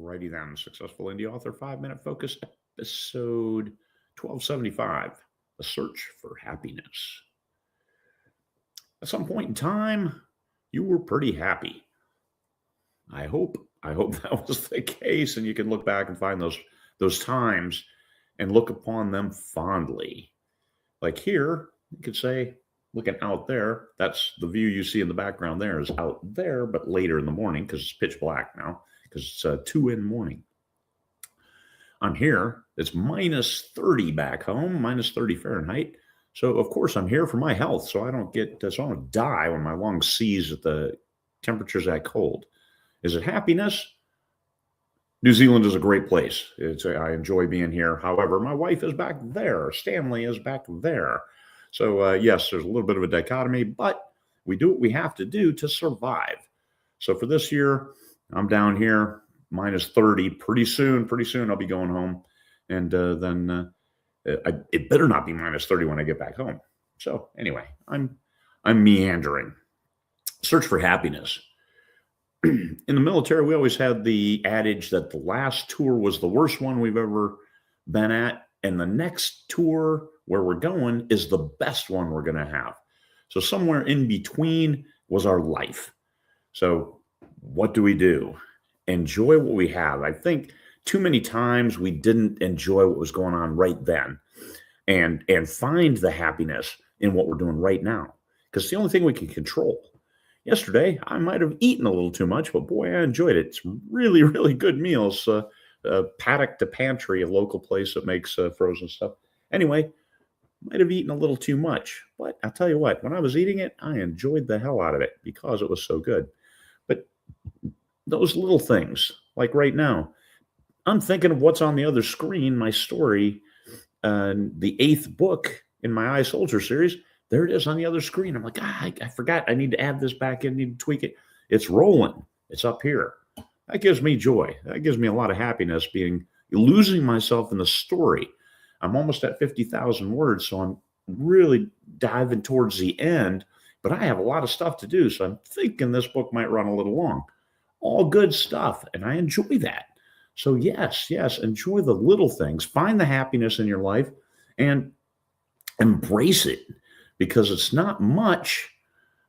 Alrighty then, Successful Indie Author 5 Minute Focus, episode 1275, The Search for Happiness. At some point in time, you were pretty happy. I hope that was the case, and you can look back and find those times and look upon them fondly. Like here, you could say, looking out there, that's the view you see in the background there is out there, but later in the morning because it's pitch black now, because it's 2 in the morning. I'm here. It's minus 30 back home, minus 30 Fahrenheit. So of course I'm here for my health, so I don't die when my lungs seize at the temperatures that cold. Is it happiness? New Zealand is a great place. I enjoy being here. However, my wife is back there. Stanley is back there. So yes, there's a little bit of a dichotomy, but we do what we have to do to survive. So for this year, I'm down here, minus 30. Pretty soon I'll be going home. And then it better not be minus 30 when I get back home. So anyway, I'm meandering. Search for happiness. In the military, we always had the adage that the last tour was the worst one we've ever been at, and the next tour where we're going is the best one we're going to have. So somewhere in between was our life. So what do? Enjoy what we have. I think too many times we didn't enjoy what was going on right then and find the happiness in what we're doing right now, because it's the only thing we can control. Yesterday, I might have eaten a little too much, but boy, I enjoyed it. It's really, really good meals. Paddock to Pantry, a local place that makes frozen stuff. Anyway, might have eaten a little too much, but I'll tell you what, when I was eating it, I enjoyed the hell out of it because it was so good. But those little things, like right now, I'm thinking of what's on the other screen, my story, the 8th book in my I Soldier series. There it is on the other screen. I'm like, I forgot. I need to add this back in. I need to tweak it. It's rolling. It's up here. That gives me joy. That gives me a lot of happiness, losing myself in the story. I'm almost at 50,000 words, so I'm really diving towards the end, but I have a lot of stuff to do, so I'm thinking this book might run a little long. All good stuff, and I enjoy that. So yes, enjoy the little things. Find the happiness in your life and embrace it, because it's not much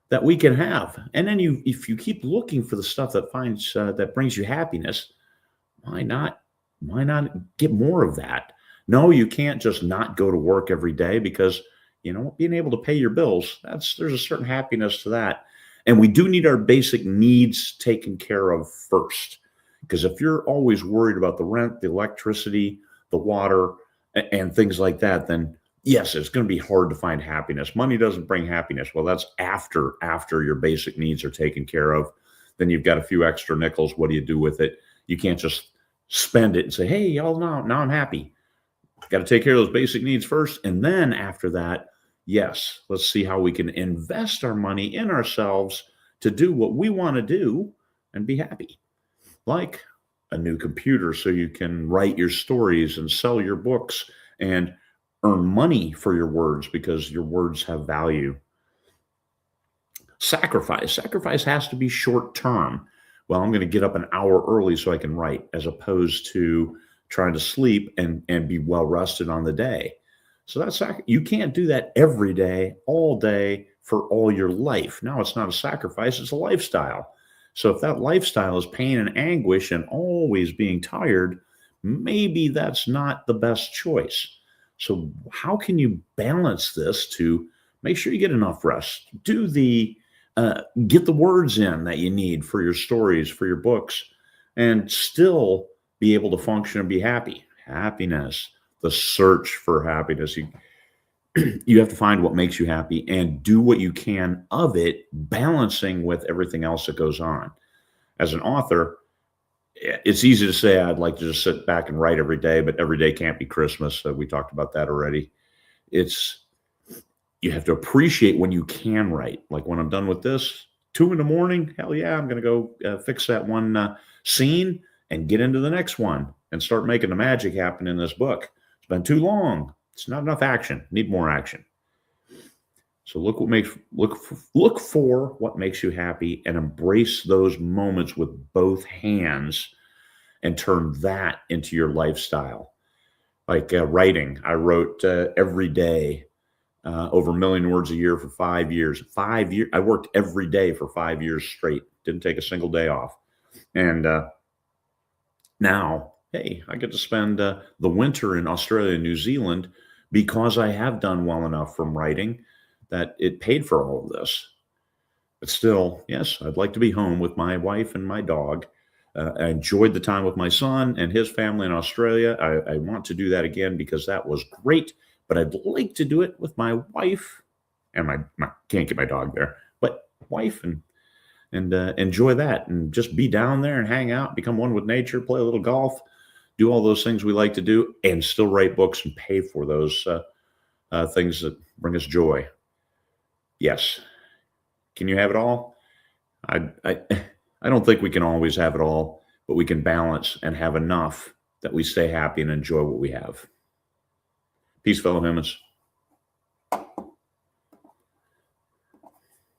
that we can have. And then if you keep looking for the stuff that brings you happiness, why not get more of that? No, you can't just not go to work every day, because being able to pay your bills, there's a certain happiness to that. And we do need our basic needs taken care of first, because if you're always worried about the rent, the electricity, the water, and things like that, then yes, it's going to be hard to find happiness. Money doesn't bring happiness. Well, that's after your basic needs are taken care of. Then you've got a few extra nickels. What do you do with it? You can't just spend it and say, hey, y'all, now I'm happy. Got to take care of those basic needs first. And then after that, yes, let's see how we can invest our money in ourselves to do what we want to do and be happy. Like a new computer so you can write your stories and sell your books and earn money for your words, because your words have value. Sacrifice has to be short term. Well, I'm going to get up an hour early so I can write, as opposed to trying to sleep and be well rested on the day. So you can't do that every day, all day, for all your life. Now, it's not a sacrifice, it's a lifestyle. So if that lifestyle is pain and anguish and always being tired, maybe that's not the best choice. So how can you balance this to make sure you get enough rest? Get the words in that you need for your stories, for your books, and still be able to function and be happy. Happiness, the search for happiness. You have to find what makes you happy and do what you can of it, balancing with everything else that goes on. As an author, it's easy to say I'd like to just sit back and write every day, but every day can't be Christmas. We talked about that already. You have to appreciate when you can write. Like when I'm done with this, 2 in the morning, hell yeah, I'm going to go fix that one scene and get into the next one and start making the magic happen in this book. It's been too long. It's not enough action. Need more action. So look for what makes you happy and embrace those moments with both hands and turn that into your lifestyle. Like writing, I wrote every day, over a million words a year for 5 years. 5 years, I worked every day for 5 years straight. Didn't take a single day off. And now, hey, I get to spend the winter in Australia and New Zealand because I have done well enough from writing that it paid for all of this. But still, yes, I'd like to be home with my wife and my dog. I enjoyed the time with my son and his family in Australia. I want to do that again because that was great. But I'd like to do it with my wife and my can't get my dog there, but wife and enjoy that and just be down there and hang out, become one with nature, play a little golf, do all those things we like to do, and still write books and pay for those things that bring us joy. Yes. Can you have it all? I I don't think we can always have it all, but we can balance and have enough that we stay happy and enjoy what we have. Peace, fellow humans.